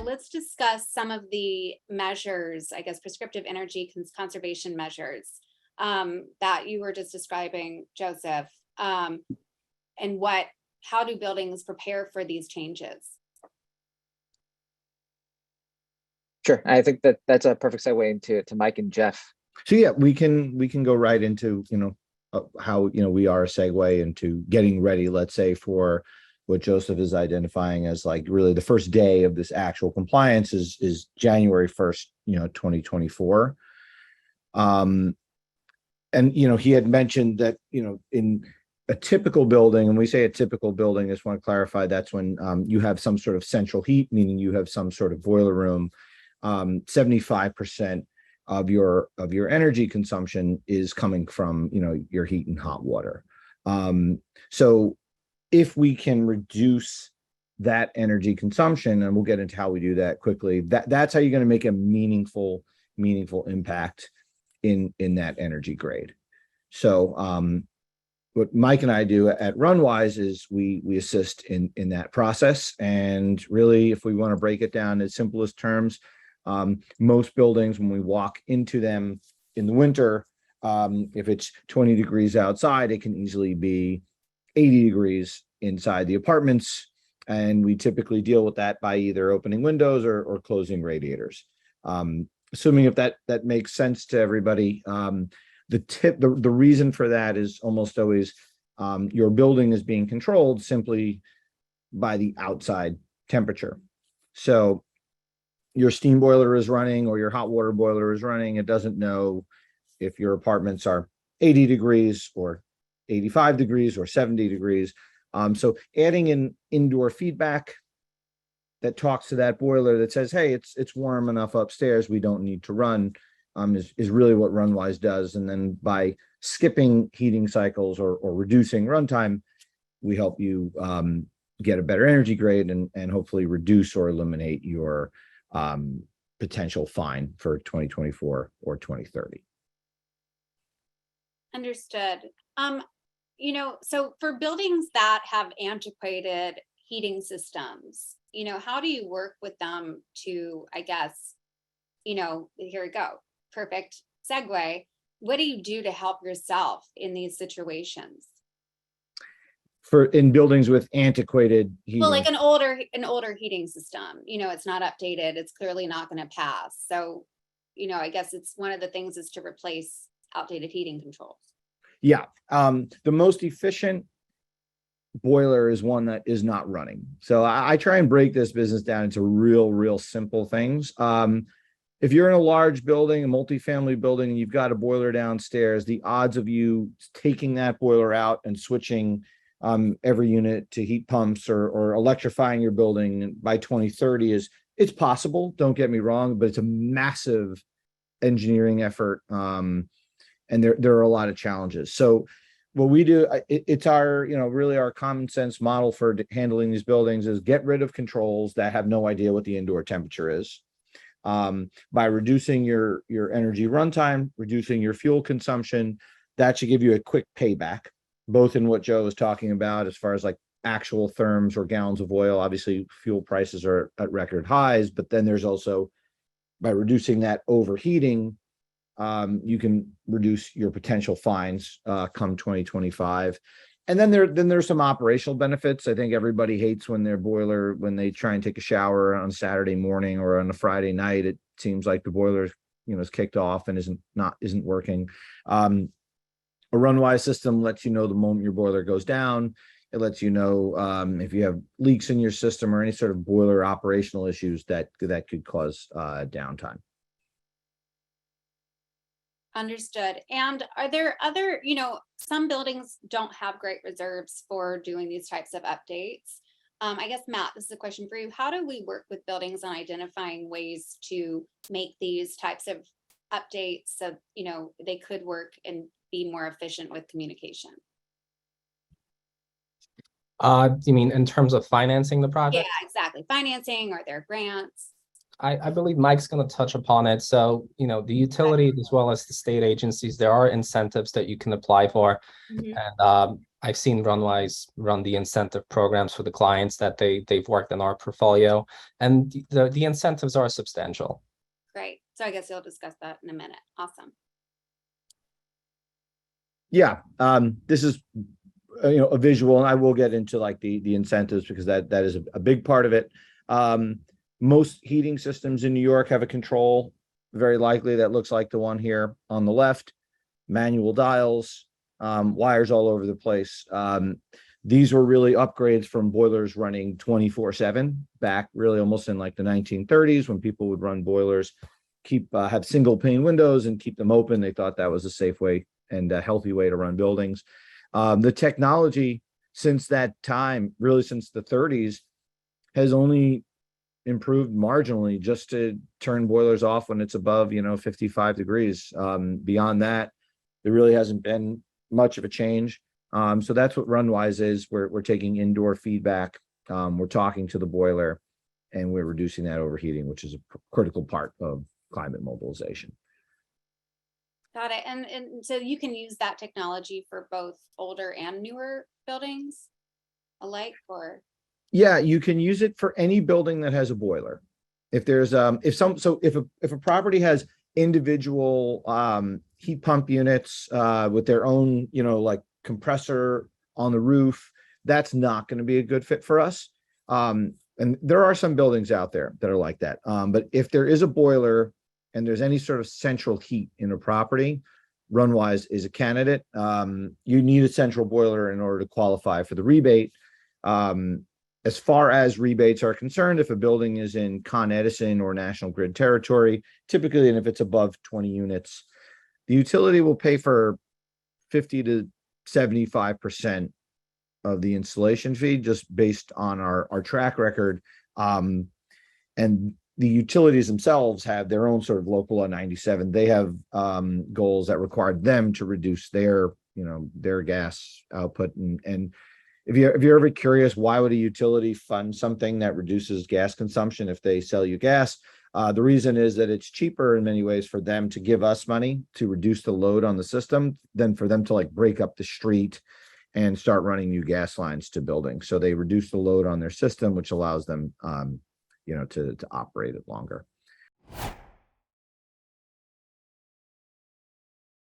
let's discuss some of the measures, I guess, prescriptive energy conservation measures that you were just describing, Joseph, and how do buildings prepare for these changes? Sure. I think that's a perfect segue into Mike and Jeff. So yeah, we can go right into, how, we are a segue into getting ready, let's say, for what Joseph is identifying as like really the first day of this actual compliance is January 1st, 2024. And, he had mentioned that, in a typical building, and we say a typical building, I just want to clarify, that's when you have some sort of central heat, meaning you have some sort of boiler room. 75% of your energy consumption is coming from, your heat and hot water. So if we can reduce that energy consumption, and we'll get into how we do that quickly, that's how you're going to make a meaningful impact in that energy grade. So what Mike and I do at Runwise is we assist in that process. And really, if we want to break it down in simplest terms, most buildings, when we walk into them in the winter, if it's 20 degrees outside, it can easily be 80 degrees inside the apartments. And we typically deal with that by either opening windows or closing radiators. Assuming if that makes sense to everybody, the reason for that is almost always your building is being controlled simply by the outside temperature. So your steam boiler is running or your hot water boiler is running. It doesn't know if your apartments are 80 degrees or 85 degrees or 70 degrees. So adding in indoor feedback that talks to that boiler that says, hey, it's warm enough upstairs, we don't need to run, is really what Runwise does. And then by skipping heating cycles or reducing runtime, we help you get a better energy grade and hopefully reduce or eliminate your potential fine for 2024 or 2030. Understood. So for buildings that have antiquated heating systems, how do you work with them to, I guess, here we go, perfect segue. What do you do to help yourself in these situations? In buildings with antiquated heating? Well, like an older heating system, it's not updated. It's clearly not going to pass. So, I guess it's one of the things is to replace outdated heating controls. Yeah. The most efficient boiler is one that is not running. So I try and break this business down into real simple things. If you're in a large building, a multifamily building, and you've got a boiler downstairs, the odds of you taking that boiler out and switching every unit to heat pumps or electrifying your building by 2030 it's possible. Don't get me wrong, but it's a massive engineering effort. And there are a lot of challenges. So what we do, it's our, really our common sense model for handling these buildings is get rid of controls that have no idea what the indoor temperature is. By reducing your energy runtime, reducing your fuel consumption, that should give you a quick payback, both in what Joe was talking about as far as like actual therms or gallons of oil. Obviously, fuel prices are at record highs, but then there's also, by reducing that overheating, you can reduce your potential fines come 2025. And then there's some operational benefits. I think everybody hates when when they try and take a shower on Saturday morning or on a Friday night, it seems like the boiler, is kicked off and isn't working. A Runwise system lets you know the moment your boiler goes down. It lets you know if you have leaks in your system or any sort of boiler operational issues that could cause downtime. Understood. And are there other, some buildings don't have great reserves for doing these types of updates. I guess, Matt, this is a question for you. How do we work with buildings on identifying ways to make these types of updates so, they could work and be more efficient with communication? You mean in terms of financing the project? Yeah, exactly. Financing, are there grants? I believe Mike's going to touch upon it. So, the utilities as well as the state agencies, there are incentives that you can apply for. Mm-hmm. And I've seen Runwise run the incentive programs for the clients that they've worked in our portfolio, and the incentives are substantial. Great. So I guess you'll discuss that in a minute. Awesome. Yeah, this is a visual, and I will get into like the incentives because that is a big part of it. Most heating systems in New York have a control, very likely that looks like the one here on the left, manual dials, wires all over the place. These were really upgrades from boilers running 24/7 back really almost in like the 1930s when people would run boilers, have single pane windows and keep them open. They thought that was a safe way and a healthy way to run buildings. The technology since that time, really since the 30s, has only improved marginally just to turn boilers off when it's above 55 degrees. Beyond that, there really hasn't been much of a change. So that's what Runwise is. We're taking indoor feedback, we're talking to the boiler, and we're reducing that overheating, which is a critical part of climate mobilization. Got it. And so you can use that technology for both older and newer buildings alike, or? Yeah, you can use it for any building that has a boiler. If there's if a property has individual heat pump units with their own like compressor on the roof, that's not going to be a good fit for us. And there are some buildings out there that are like that. But if there is a boiler and there's any sort of central heat in a property, Runwise is a candidate. You need a central boiler in order to qualify for the rebate. As far as rebates are concerned, if a building is in Con Edison or National Grid territory, typically, and if it's above 20 units, the utility will pay for 50 to 75% of the installation fee, just based on our track record. And the utilities themselves have their own sort of local law 97. They have goals that require them to reduce their gas output. And if you're ever curious, why would a utility fund something that reduces gas consumption if they sell you gas? The reason is that it's cheaper in many ways for them to give us money to reduce the load on the system than for them to like break up the street and start running new gas lines to buildings. So they reduce the load on their system, which allows them to operate it longer.